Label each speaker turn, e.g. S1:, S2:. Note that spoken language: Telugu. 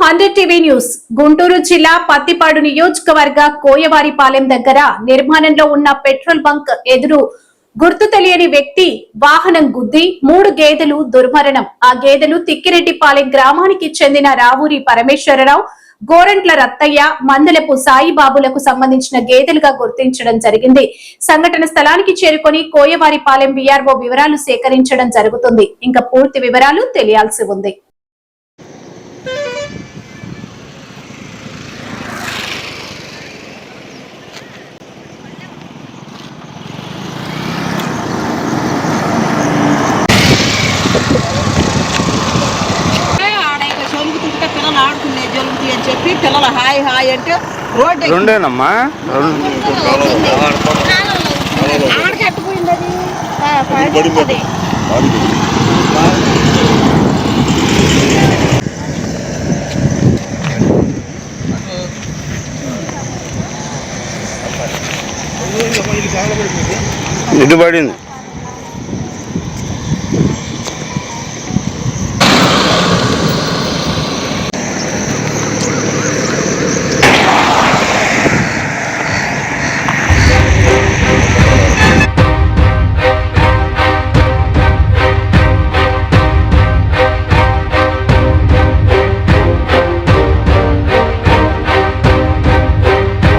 S1: 100 టీవీ న్యూస్. గుంటూరు జిల్లా పత్తిపాడు నియోజకవర్గ కోయవారిపాలెం దగ్గర నిర్మాణంలో ఉన్న పెట్రోల్ బంక్ ఎదురు గుర్తు తెలియని వ్యక్తి వాహనం గుద్ది 3 గేదెలు దుర్మరణం. ఆ గేదెలు తిక్కిరెడ్డిపాలెం గ్రామానికి చెందిన రావూరి పరమేశ్వరరావు, గోరంట్ల రత్తయ్య, మందలపు సాయిబాబులకు సంబంధించిన గేదెలుగా గుర్తించడం జరిగింది. సంఘటన స్థలానికి చేరుకొని కోయవారిపాలెం వీఆర్ఓ వివరాలు సేకరించడం జరుగుతుంది. ఇంకా పూర్తి వివరాలు తెలియాల్సి ఉంది.
S2: ఆడుకునే జలుబు అని చెప్పి పిల్లలు హాయ్ హాయ్ అంటే రోడ్డు
S3: రెండేనమ్మా
S2: ఆడకెట్టుపోయింది అది
S3: ఇది పడింది.